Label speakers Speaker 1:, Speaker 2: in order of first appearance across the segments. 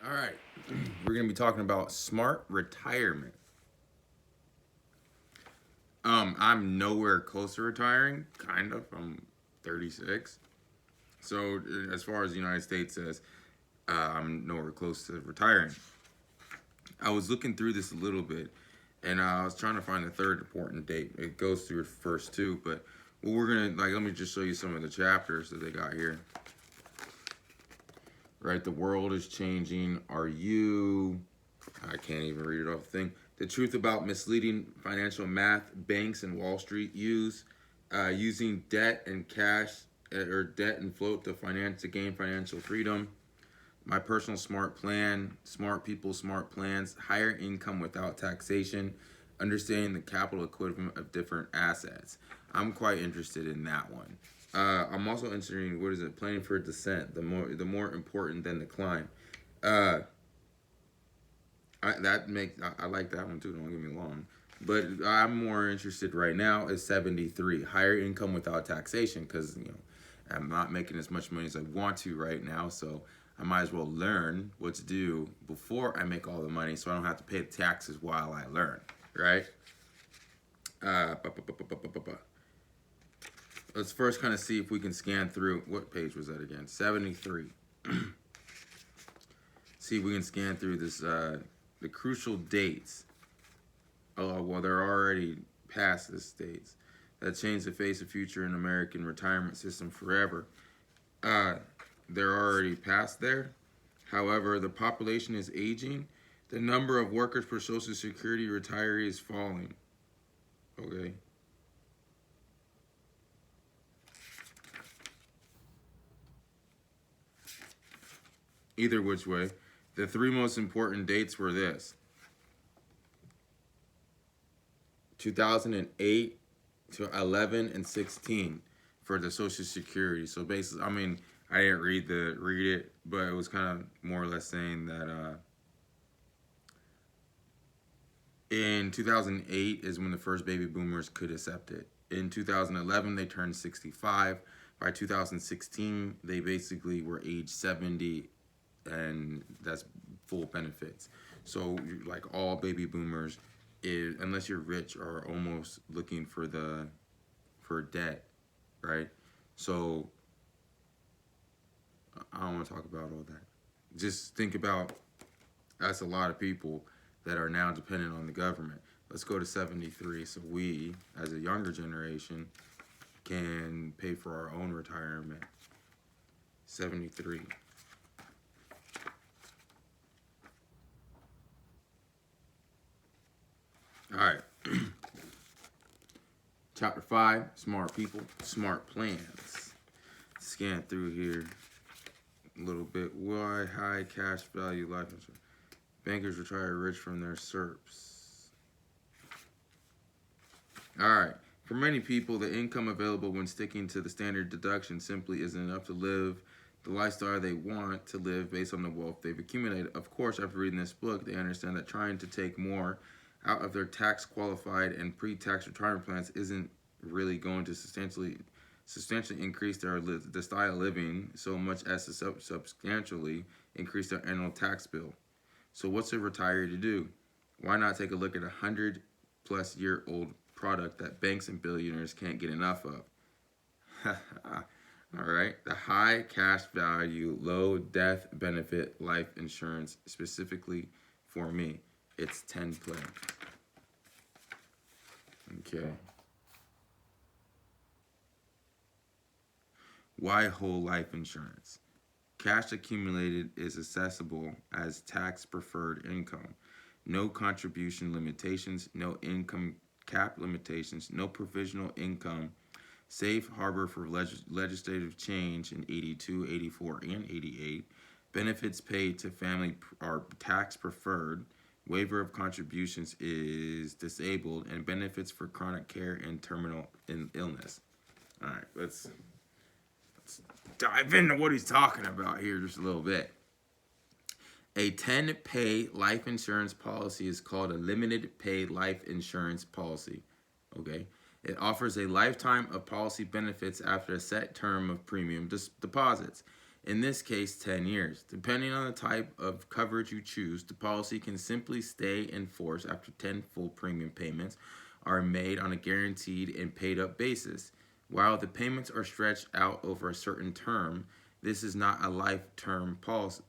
Speaker 1: All right, we're going to be talking about smart retirement. I'm nowhere close to retiring, kind of. I'm 36. So, as far as the United States says, I'm nowhere close to retiring. I was looking through this a little bit, and I was trying to find the third important date. It goes through the first two, but what we're going to, let me just show you some of the chapters that they got here. Right, the world is changing. Are you? I can't even read it off the thing. The truth about misleading financial math banks and Wall Street use, using debt and cash or debt and float to gain financial freedom. My personal smart plan, smart people, smart plans, higher income without taxation, understanding the capital equivalent of different assets. I'm quite interested in that one. I'm also interested in planning for descent. The more important than the climb. Uh, I like that one too. Don't get me wrong, but I'm more interested right now is 73, higher income without taxation, because I'm not making as much money as I want to right now, so I might as well learn what to do before I make all the money, so I don't have to pay the taxes while I learn. Right? Uh, bu- bu- bu- bu- bu- bu- bu- Let's first kind of see if we can scan through. What page was that again? 73. See if we can scan through this. The crucial dates. Oh, well, they're already past this dates that change the face of future in American retirement system forever. Uh, they're already past there. However, the population is aging. The number of workers per Social Security retiree is falling. Okay. Either which way, the three most important dates were this: 2008 to 11 and 16 for the Social Security. So basically, I mean, I didn't read it, but it was kind of more or less saying that in 2008 is when the first baby boomers could accept it. In 2011, they turned 65. By 2016, they basically were age 70, and that's full benefits. So, like all baby boomers, unless you're rich, are almost looking for debt, right? So, I don't want to talk about all that. Just think about that's a lot of people that are now dependent on the government. Let's go to 73 so we, as a younger generation, can pay for our own retirement. 73. All right. Chapter 5, smart people, smart plans. Scan through here a little bit. Why high cash value life insurance? Bankers retire rich from their SERPs. All right. For many people, the income available when sticking to the standard deduction simply isn't enough to live the lifestyle they want to live based on the wealth they've accumulated. Of course, after reading this book, they understand that trying to take more out of their tax qualified and pre-tax retirement plans isn't really going to substantially increase the style of living so much as to substantially increase their annual tax bill. So what's a retiree to do? Why not take a look at a 100-plus-year-old product that banks and billionaires can't get enough of? All right. The high cash value, low death benefit life insurance, specifically for me. It's 10 plans. Okay. Why whole life insurance? Cash accumulated is accessible as tax preferred income. No contribution limitations, no income cap limitations, no provisional income. Safe harbor for legislative change in 82, 84, and 88. Benefits paid to family are tax preferred. Waiver of contributions is disabled, and benefits for chronic care and terminal illness. All right, let's dive into what he's talking about here just a little bit. A 10-pay life insurance policy is called a limited pay life insurance policy. Okay? It offers a lifetime of policy benefits after a set term of premium deposits. In this case, 10 years. Depending on the type of coverage you choose, the policy can simply stay in force after 10 full premium payments are made on a guaranteed and paid up basis. While the payments are stretched out over a certain term, this is not a lifetime policy.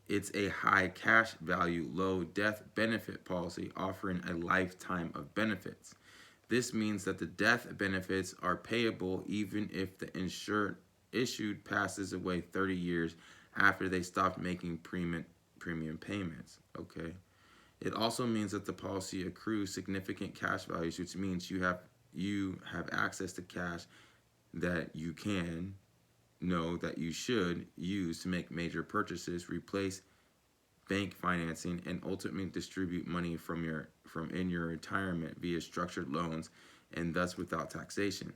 Speaker 1: It's a high cash value, low death benefit policy offering a lifetime of benefits. This means that the death benefits are payable even if the insured issued passes away 30 years after they stopped making premium payments. Okay. It also means that the policy accrues significant cash values, which means you have access to cash that you can know that you should use to make major purchases, replace bank financing, and ultimately distribute money from in your retirement via structured loans and thus without taxation.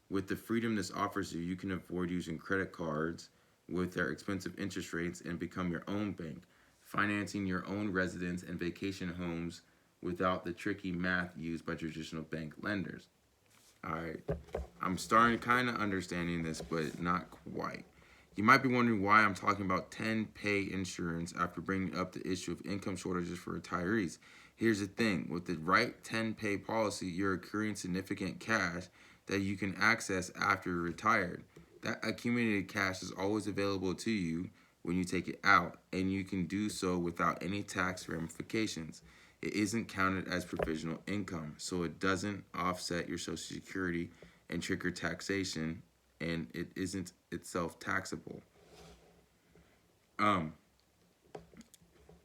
Speaker 1: With the freedom this offers you, you can avoid using credit cards with their expensive interest rates and become your own bank, financing your own residence and vacation homes without the tricky math used by traditional bank lenders. All right, I'm starting kind of understanding this, but not quite. You might be wondering why I'm talking about 10 pay insurance after bringing up the issue of income shortages for retirees. Here's the thing, with the right 10 pay policy, you're accruing significant cash that you can access after you're retired. That accumulated cash is always available to you when you take it out, and you can do so without any tax ramifications. It isn't counted as provisional income, so it doesn't offset your Social Security and trigger taxation, and it isn't itself taxable. Um,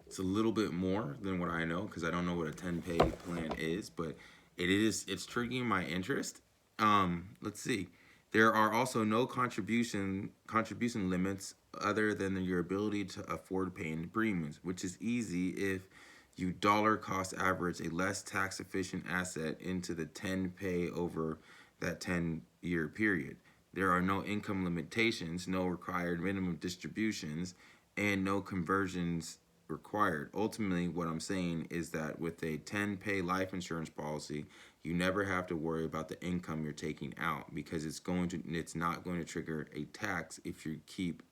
Speaker 1: it's a little bit more than what I know because I don't know what a 10 pay plan is, but it's triggering my interest. Let's see. There are also no contribution limits other than your ability to afford paying the premiums, which is easy if you dollar cost average a less tax efficient asset into the 10 pay over that 10-year period. There are no income limitations, no required minimum distributions, and no conversions required. Ultimately, what I'm saying is that with a 10 pay life insurance policy, you never have to worry about the income you're taking out because it's not going to trigger a tax if you keep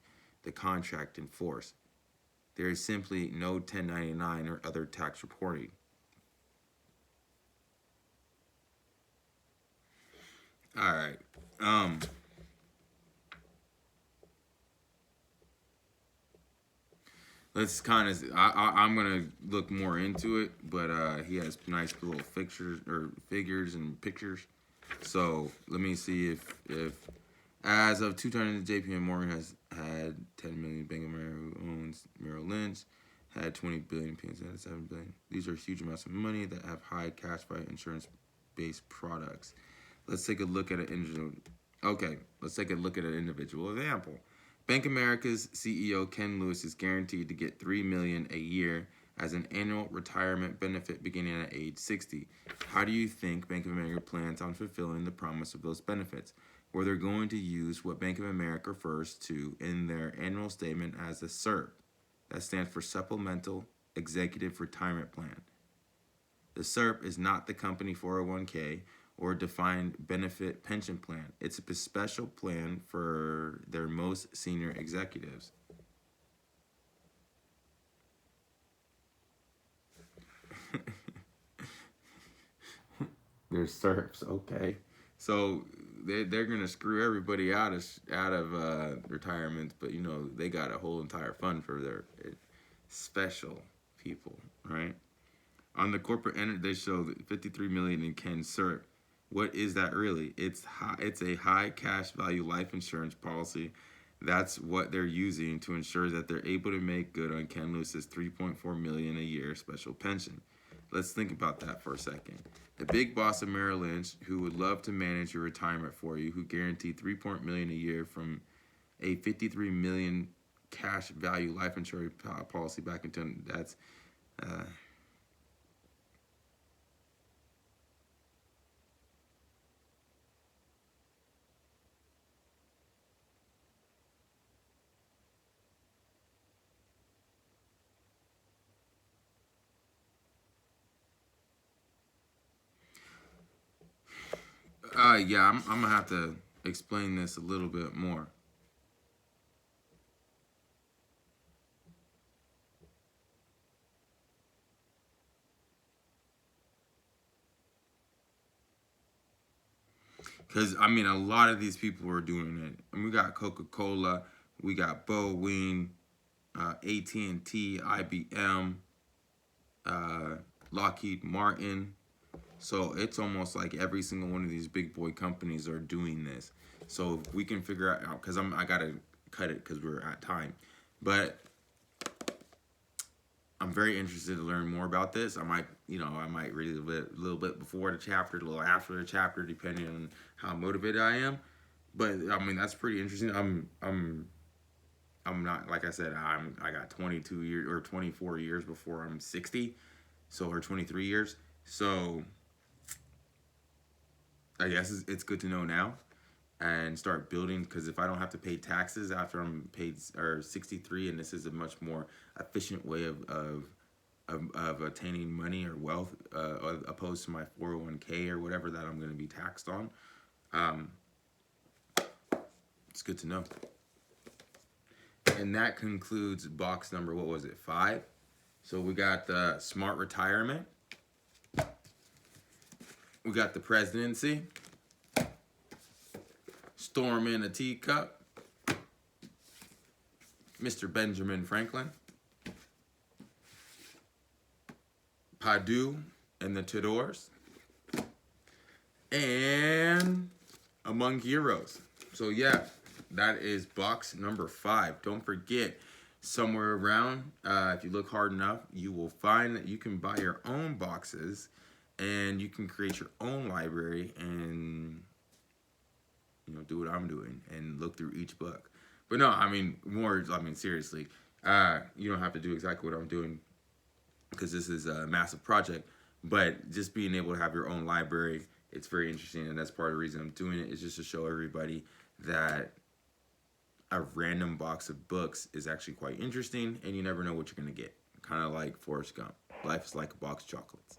Speaker 1: the contract in force. There is simply no 1099 or other tax reporting. All right. Um, let's kind of. I'm gonna look more into it, but he has nice little figures and pictures. So let me see if as of 2000, JP Morgan has had 10 million. Bank of America, who owns Merrill Lynch, had 20 billion. PNC had 7 billion. These are huge amounts of money that have high cash value insurance-based products. Let's take a look at an individual. Okay, let's take a look at an individual example. Bank of America's CEO Ken Lewis is guaranteed to get $3 million a year as an annual retirement benefit beginning at age 60. How do you think Bank of America plans on fulfilling the promise of those benefits? Where they're going to use what Bank of America refers to in their annual statement as a SERP. That stands for Supplemental Executive Retirement Plan. The SERP is not the company 401k or defined benefit pension plan. It's a special plan for their most senior executives. They're SERPs, okay. So they're gonna screw everybody out of retirement, but they got a whole entire fund for their special people, right? On the corporate end, they show 53 million in Ken SERP. What is that really? It's a high cash value life insurance policy. That's what they're using to ensure that they're able to make good on Ken Lewis's 3.4 million a year special pension. Let's think about that for a second. The big boss of Merrill Lynch, who would love to manage your retirement for you, who guaranteed 3 million a year from a 53 million cash value life insurance policy back in 10. That's uh, yeah, I'm gonna have to explain this a little bit more. Because, I mean, a lot of these people are doing it. And we got Coca-Cola, we got Boeing, AT&T, IBM, Lockheed Martin. So it's almost like every single one of these big boy companies are doing this. So if we can figure out, because I gotta cut it because we're at time, but I'm very interested to learn more about this. I might read a little bit before the chapter, a little after the chapter, depending on how motivated I am. But I mean, that's pretty interesting. I'm not, like I said, I got 22 years or 24 years before I'm 60, so, or 23 years. So I guess it's good to know now and start building, because if I don't have to pay taxes after I'm paid or 63, and this is a much more efficient way of attaining money or wealth, opposed to my 401k or whatever that I'm going to be taxed on. It's good to know. And that concludes box number, what was it, 5? So we got the smart retirement. We got the presidency. Storm in a teacup. Mr. Benjamin Franklin. Padu and the Tudors. And Among Heroes. So yeah, that is box number 5. Don't forget, somewhere around, if you look hard enough, you will find that you can buy your own boxes and you can create your own library and, you know, do what I'm doing and look through each book. But no, I mean, seriously, you don't have to do exactly what I'm doing because this is a massive project. But just being able to have your own library, it's very interesting, and that's part of the reason I'm doing it, is just to show everybody that a random box of books is actually quite interesting, and you never know what you're going to get. Kind of like Forrest Gump. Life is like a box of chocolates.